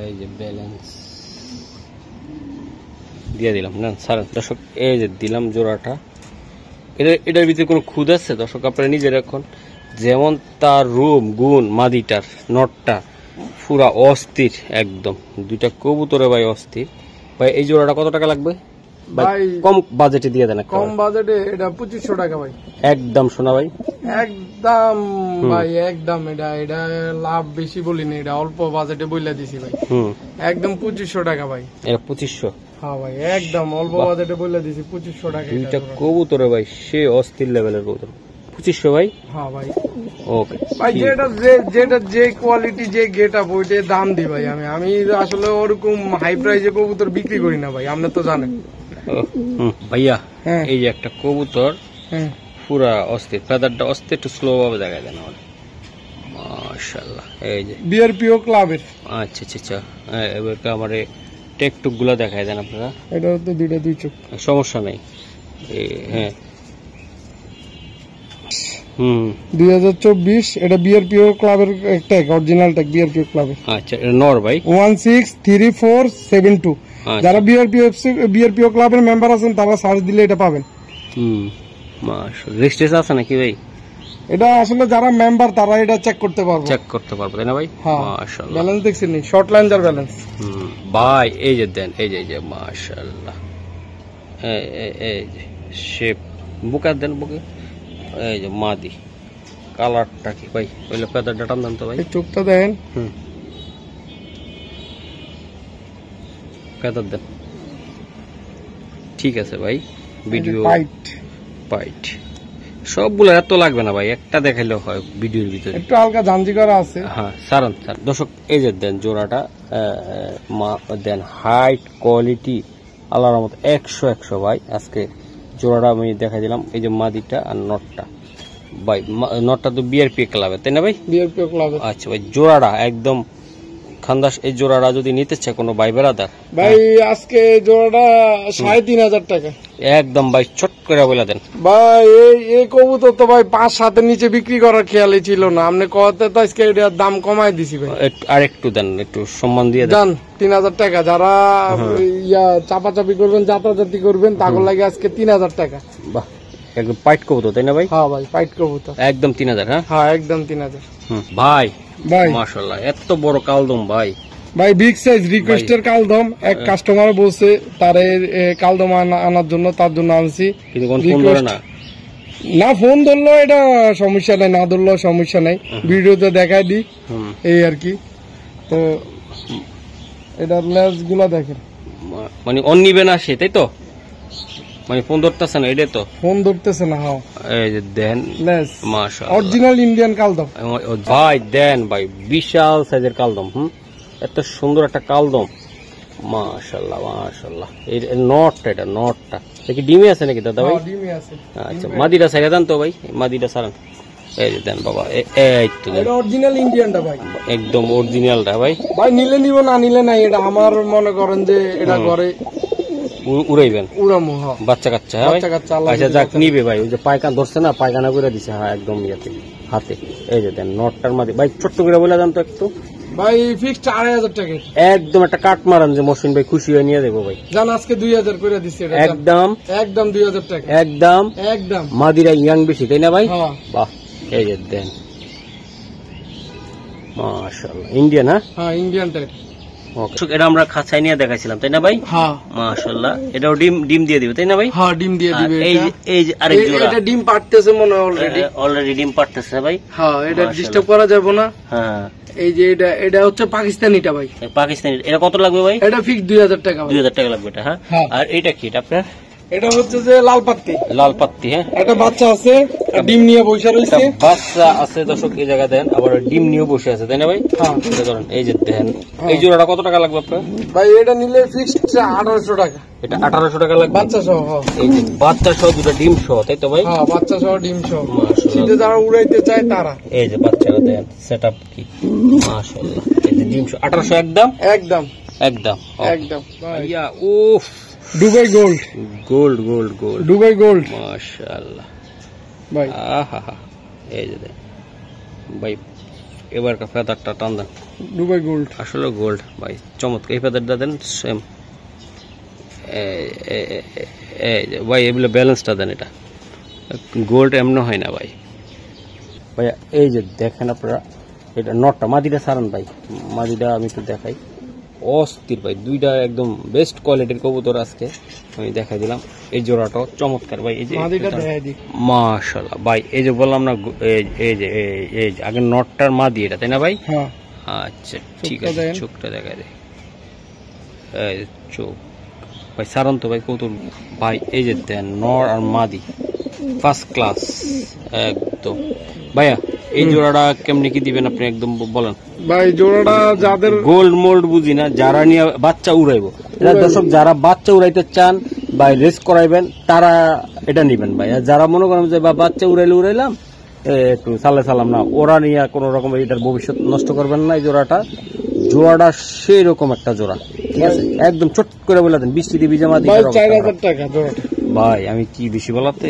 এই যে ব্যালেন্স দিয়ে দিলাম না স্যার। দর্শক এই যে দিলাম জোড়াটা, এটার ভিতরে কোনো খুদ আছে দর্শক? আপনারা নিজে রাখুন, যেমন তার রূপ গুণ, মাদিটার নটটা পুরা অস্থির একদম। দুইটা কবুতরে ভাই অস্থির ভাই। এই জোড়াটা কত টাকা লাগবে ভাই? কম বাজেটে দিয়ে দেন। কম বাজেটে এটা 2500 টাকা ভাই, একদম। শোনা ভাই, একদম ভাই, একদম। এটা লাভ বেশি বলিনি, এটা অল্প বাজেটে বইলা দিছি ভাই। একদম 2500 টাকা ভাই। এটা 2500? হ্যাঁ ভাই, একদম অল্প বাজেটে বইলা দিছি 2500 টাকা। দুইটা কবুতরে ভাই সে অস্থির লেভেলের কবুতর। 2500 ভাই? হ্যাঁ ভাই। ওকে ভাই, যেটা যে কোয়ালিটি যে গেটআপ ওইটার দাম দিই ভাই। আমি আসলে ওরকম হাই প্রাইসে কবুতর বিক্রি করি না ভাই, আপনি তো জানেন ভাইয়া। এই যে একটা কবুতর পুরা অস্থির, ফেদারটা অস্থির, একটু স্লো ভাবে দেখায় দেন আমার, মাশাআল্লাহ। এই যে বিআরপিও ক্লাবের। আচ্ছা আচ্ছা আচ্ছা, এবার আমার টেকটুক গুলা দেখায় দেন আপনারা। এটা তো দুইটা দুই চোখ, সমস্যা নাই। হ্যাঁ, 2024 এটা বিআরপিও ক্লাবের ট্যাগ, অরিজিনাল ট্যাগ বিআরপিও ক্লাবের। আচ্ছা এটা নর ভাই 163472। যারা বিআরপিও ক্লাবের মেম্বার আছেন তারা সার্চ দিলে এটা পাবেন। মাশাআল্লাহ রেজিস্ট্রেশন আছে নাকি ভাই? এটা আসলে যারা মেম্বার তারা এটা চেক করতে পারবে, তাই না ভাই? মাশাআল্লাহ ব্যালেন্স দেখছেন নি, শর্ট লাইনজার ব্যালেন্স ভাই। এই যে দেন, এই যে মাশাআল্লাহ, এই যে শেপ বুকা দেন, বুকে এই যে মাদি কালারটা কি ভাই? ওইলে পেদারটা টান দেন তো ভাই, চোখটা দেন, পেদার দেন। ঠিক আছে ভাই, ভিডিও পাইট সবগুলো এত লাগবে না ভাই, একটা দেখাইলেও হয় ভিডিওর ভিতরে, একটু হালকা জাঞ্জি করা আছে। হ্যাঁ সারান স্যার। দর্শক এই যে দেন জোড়াটা দেন, হাইট কোয়ালিটি আল্লাহর রহমতে 100 ভাই। আজকে জোড়াটা আমি দেখাই দিলাম, এই যে মাদিটা আর নটটা ভাই। নটটা তো বিআরপি ক্লাবে, তাই না ভাই? বিআরপি ক্লাবে। আচ্ছা ভাই জোড়াটা একদম খানদাস। এই জোড়াটা যদি নিতে চায় কোনো ভাই বেরাদার ভাই, আজকে জোড়াটা 3500 টাকা একদম ভাই, ছোট করে বলে দেন ভাই। এই কবুতর তো ভাই 5-7 নিচে বিক্রি করার খেয়ালই ছিল না, আপনি কত তো আজকে এটার দাম কমাই দিছি ভাই। আর একটু দেন, একটু সম্মান দিয়ে দেন। 3000 টাকা। যারা চাপাচাপি করবেন, যাতাযাতি করবেন, তাদের লাগে আজকে 3000 টাকা। বাহ, একদম পাইট কবুতর, তাই না ভাই? হ্যাঁ ভাই, পাইট কবুতর একদম 3000। হ্যাঁ একদম 3000 ভাই। মাশাআল্লাহ এত বড় কালদম ভাই, ভাই বিগ সাইজ রিকোয়েস্টের কালদম। এক কাস্টমার বলছে তারে কালদম আনার জন্য, তার জন্য আনছি। না ফোন ধরলো এটা সমস্যা নাই, না ধরলো সমস্যা নাই, ভিডিওতে দেখাই দিই এই আর কি। তো এটার লেজ গুলা দেখেন, মানে অন নিবে না সে, তাই তো? মানে ফোন ধরতেছে না, এটা তো ফোন ধরতেছে না। হ্যাঁ এই যে দেন মাশাআল্লাহ, অরিজিনাল ইন্ডিয়ান কালদম ভাই। দেন ভাই বিশাল সাইজের কালদম, এত সুন্দর একটা কালদম, মাশাআল্লাহ মাশাআল্লাহ। এই নটটা, এটা নটটা কি ডিমে আছে নাকি দাদা ভাই? ডিমে আছে। আচ্ছা মাদিটা সাইরা দেন তো ভাই, মাদিটা সারান। এই যে দেন বাবা, এই তো এটা অরিজিনাল ইন্ডিয়ানটা ভাই, একদম অরিজিনালটা ভাই। ভাই নিলে নিব, না নিলে নাই। এটা আমার মনে করেন যে এটা করে উড়াইবেন, উড়ামু। বাচ্চা কাচ্চা আচ্ছা যাক নিবে ভাই। ওই যে পায়খানা ধরছে না, পায়খানা করে দিছে। হ্যাঁ একদম ইয়াতে হাতে। এই যে দেন নটটার মাঝে ভাই, ছোট্ট করে বলে দেন তো একটু ভাই। ফিক্সড 2500 টাকা একদম। একটা কাট মারান যে মহসিন ভাই খুশি হয়ে নিয়ে দেবো ভাই। জান আজকে 2000 করে দিছি এটা একদম 2000 টাকা একদম। মাদিরা ইয়াং বেশি, তাই না ভাই? বাহ, এই যে দেন মাশাআল্লাহ ইন্ডিয়ান। হ্যাঁ ইন্ডিয়ান টাইপ। এটা আমরা খাঁচায় নিয়ে দেখাইছিলাম, তাই না ভাই? হ্যাঁ মাশাআল্লাহ। এটাও ডিম দিয়ে দিবে, তাই না ভাই? হ্যাঁ ডিম দিয়ে দিবে। এই যে আরেক জোড়া, এটা ডিম পাড়তেছে মনে হয় অলরেডি ডিম পাড়তেছে ভাই। হ্যাঁ এটা ডিস্টার্ব করা যাবে না। হ্যাঁ এই যে এটা হচ্ছে পাকিস্তানিটা ভাই, পাকিস্তানি। এটা কত লাগবে ভাই? এটা ফিক্স 2000 টাকা। 2000 টাকা লাগবে এটা। হ্যাঁ আর এটা কি এটা আপনার? এটা হচ্ছে যে লাল পাত্তি। হ্যাঁ একটা বাচ্চা আছে, ডিম নিয়ে বসে রয়েছে। বাচ্চা আছে দর্শক, এই জায়গা দেন, আবার ডিম নিয়ে বসে আছে, তাই না ভাই? হ্যাঁ ধরেন এই যে দেন। এই জোড়াটা কত টাকা লাগবে আপনার ভাই? এটা নিলে ফিক্সড 1800 টাকা। এটা 1800 টাকা লাগবে বাচ্চা সহ। এই যে বাচ্চা সহ, দুটো ডিম সহ, তাই তো ভাই? হ্যাঁ বাচ্চা সহ ডিম সহ। শীতে যারা উড়াইতে চায় তারা। এই যে বাচ্চাটা দেন, সেটআপ কি মাশাআল্লাহ। এই যে ডিম সহ 1800 একদম একদম একদম একদম। ইয়া উফ, দুবাই গোল্ড দুবাই গোল্ড মাশাআল্লাহ ভাই। আহা এই যে দেন ভাই, এবার কা ফেদারটা টান দেন। দুবাই গোল্ড, আসলে গোল্ড ভাই, চমৎকার। এই ফেদারটা দেন সেম। এই যে ভাই এগুলো ব্যালেন্সটা দেন, এটা গোল্ড এমন হয় না ভাই। ভাইয়া এই যে দেখেন আপনারা, এটা নটটা মাদিটা সারান ভাই। মাদিটা আমি একটু দেখাই, অস্থির ভাই। দুইটা একদম বেস্ট কোয়ালিটির কবুতর আজকে আমি দেখাই দিলাম। এই জোড়াটাও চমৎকার ভাই। এই যে মাশাআল্লাহ ভাই, এই যে বললাম না, এই যে আগে নটটার মাদি এটা, তাই না ভাই? আচ্ছা ঠিক আছে, চোখটা দেখা যায়। এই চোখ ভাই সারান তো ভাই কবুতর ভাই। এই যে দেন নর আর মাদি ফার্স্ট ক্লাস একদম। ভাইয়া এই জোড়াটা কেমনি কি দিবেন আপনি একদম বলেন ভাই? জোড়াটা যাদের গোল্ড মোল্ড বুঝি না, যারা নিয়ে বাচ্চা উড়াইবো, দর্শক যারা বাচ্চা উড়াইতে চান বা রেস করাইবেন তারা এটা নিবেন ভাই। আর যারা মনে করেন যে বাচ্চা উড়াইলাম একটু সালাম না, ওরা নিয়ে কোন রকম এটার ভবিষ্যৎ নষ্ট করবেন না। এই জোড়াটা সেই রকম একটা জোড়া, ঠিক আছে? একদম ছোট করে বলে দেন, বৃষ্টি দিয়ে ভিজা মাদি 4000 টাকা জোড়াটা। ভাই আমি কি বেশি বলাতে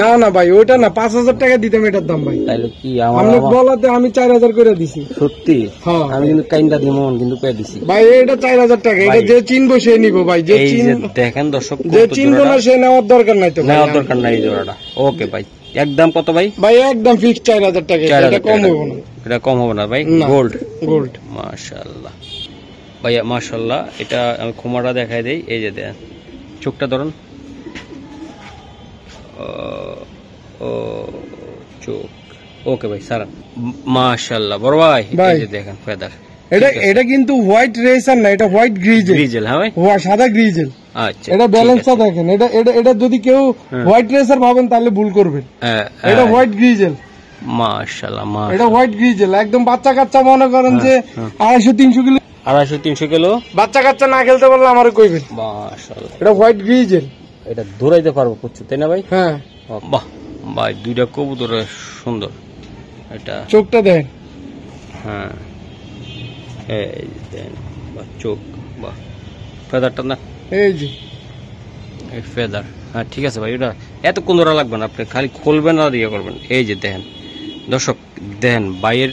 না না ভাই ওইটা না, 5,000 টাকা দিতাম এটার দাম ভাই। তাইলে কি আপনি বলাতে আমি 4,000 করে দিছি। সত্যি? হ্যাঁ আমি কিন্তু কাইন্দা দিমন কিন্তু কয়ে দিছি ভাই, এটা 4,000 টাকা। এটা যে চিনবো সে নিব ভাই, যে দেখেন দর্শক, যে চিনবো না সে নেওয়ার দরকার নাই তো, নেওয়ার দরকার নাই জোড়াটা। ওকে ভাই, একদম কত ভাই? ভাই একদম ফিক্সড 4,000 টাকা, এটা কম হবে না। এটা কম হবে না ভাই? গোল্ড গোল্ড মাশাআল্লাহ ভাইয়া, মাশাআল্লাহ। এটা আমি খুমাটা দেখাই দেই, এই যে দেন, চোখটা ধরুন, ও চোখ। ওকে ভাই সারা, মাশাআল্লাহ বড় ভাই। এই যে দেখেন ফেদার, এটা কিন্তু হোয়াইট রেসার না, এটা হোয়াইট গ্রিজেল। গ্রিজেল, হ্যাঁ ভাই, সাদা গ্রিজেল। আচ্ছা, এটা ব্যালেন্সটা দেখেন, এটা যদি কেউ হোয়াইট রেসার ভাবেন তাহলে ভুল করবেন। এটা হোয়াইট গ্রিজেল, মাশাআল্লাহ। এটা হোয়াইট গ্রিজেল, একদম বাচ্চা কাচ্চা মনে করেন যে 250-300 কিলো, 250-300 কিলো বাচ্চা কাচ্চা না খেলতে পারলে আমারে কইবেন। মাশাআল্লাহ, এটা হোয়াইট গ্রিজেল, এটা দৌড়াইতে পারবো প্রচুর, তাই না ভাই? হ্যাঁ বাহ ভাই, দুইটা কবুতর সুন্দর। এটা চোখটা দেন, হ্যাঁ এই দেন, বাহ চোখ, বাহ ফেদারটা না, এই যে এই ফেদার। হ্যাঁ ঠিক আছে ভাই, এটা এতক্ষণ ধরা লাগবে না, আপনি খালি খুলবেন আর ইয়ে করবেন। এই যে দেখেন দর্শক, দেখেন ভাইয়ের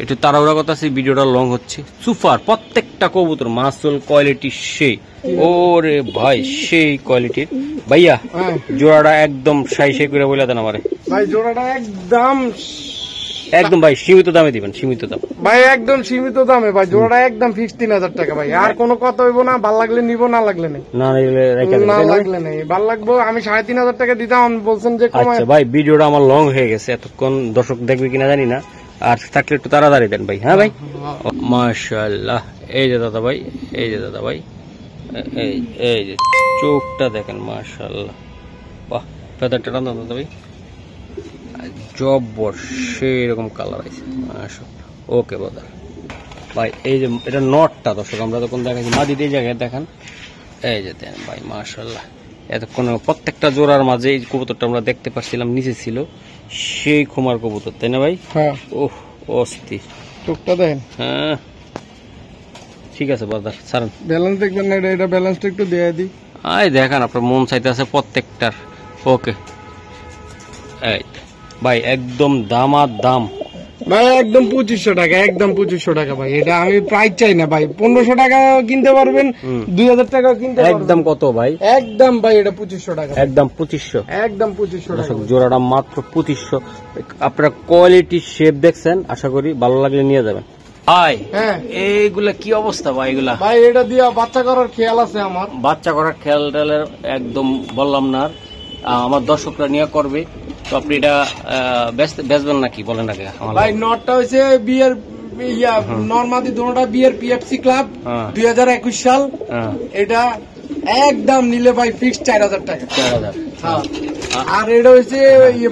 একটু তাড়াহুড়া কথা আছে, ভিডিওটা লং হচ্ছে। সুপার প্রত্যেকটা কবুতর, মাসুল কোয়ালিটি সেই, ওরে ভাই সেই কোয়ালিটির। ভাইয়া জোড়াটা একদম সাই করে বলে দেন আমারে ভাই, জোড়াটা একদম ভাই সীমিত দামে দিবেন, সীমিত দাম ভাই, একদম সীমিত দামে ভাই। জোড়াটা একদম ফিক্স 3,000 টাকা ভাই, আর কোনো কথা হইব না। ভাল লাগলে নিব, না লাগলে নেই, না লাগলে নেই। ভাল লাগবো, আমি 3,500 টাকা দিতাম, বলছেন যে আচ্ছা ভাই, ভিডিওটা আমার লং হয়ে গেছে, এতক্ষণ দর্শক দেখবে কিনা জানি না, আর থাকলে একটু তাড়াতাড়ি দেন ভাই। হ্যাঁ ভাই, মাশাআল্লাহ। এই যে দাদা ভাই, এই যে দাদা ভাই, এই যে চোখটা দেখেন, মাশাআল্লাহ। বাহ, ফেদারটা টান দাদা ভাই, জব্বর সেই রকম কালার আছে, মাশাআল্লাহ। ওকে দাদা ভাই, এই যে এটা নটটা দর্শক আমরা তখন দেখাচ্ছি, মাদি এই জায়গায় দেখেন, এই যে দেন ভাই, মাশাআল্লাহ। এতক্ষণ প্রত্যেকটা জোড়ার মাঝে এই কবুতরটা আমরা দেখতে পাচ্ছিলাম, নিচে ছিল সেই খুমার কবুতর, তাই না ভাই? হ্যাঁ। ওহ অস্থির, চোখটা দেন। হ্যাঁ ঠিক আছে বাজার ছাড়েন, ব্যালেন্স দেখবেন না, এটা ব্যালেন্সটা একটু দিয়ে দিই। এই দেখেন আপনার মন চাইতে আছে প্রত্যেকটার। ওকে এই ভাই, একদম দামার দাম ভাই, একদম 2500 টাকা, একদম 2500 টাকা ভাই। এটা আমি প্রাইস চাই না ভাই, 1500 টাকা কিনতে পারবেন, 2000 টাকা কিনতে পারবেন। একদম কত ভাই? একদম ভাই, এটা 2500 টাকা, একদম 2500, একদম 2500 টাকা। জোড়াটা মাত্র 2500। আপনারা কোয়ালিটি শেপ দেখছেন, আশা করি ভালো লাগলে নিয়ে যাবেন। ভাই এইগুলা কি অবস্থা ভাই? এগুলা ভাই এটা দিয়া বাচ্চা করার খেয়াল আছে আমার, বাচ্চা করার খেয়াল টেলের একদম বললাম না, আমার দর্শকরা নিয়ে করবে। তো আপনি এটা বেচবেন নাকি বলেন আগে? ভাই নটটা হয়েছে বিয়ের নর্মাদি দুটোটা বিয়ের পিএফসি ক্লাব 2021 সাল। এটা একদম নিলে ভাই ফিক্সড 4,000 টাকা। 4,000। আর এটা হয়েছে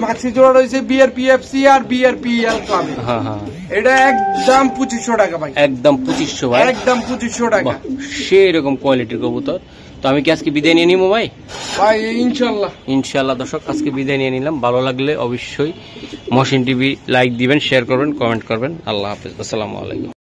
মাক্সি জোড়া রয়েছে বিয়ের পিএফসি আর বিয়ের পিএল ক্লাব। এটা একদম 2500 টাকা ভাই, একদম 2500 ভাই, একদম 2500 টাকা। সেই রকম কোয়ালিটির কবুতর। তো আমি কি আজকে বিদায় নিয়ে নিবো ভাই? ভাই ইনশাল্লাহ, ইনশাল্লাহ দর্শক আজকে বিদায় নিয়ে নিলাম। ভালো লাগলে অবশ্যই মহসিন টিভি লাইক দিবেন, শেয়ার করবেন, কমেন্ট করবেন। আল্লাহ হাফেজ, আসসালামু আলাইকুম।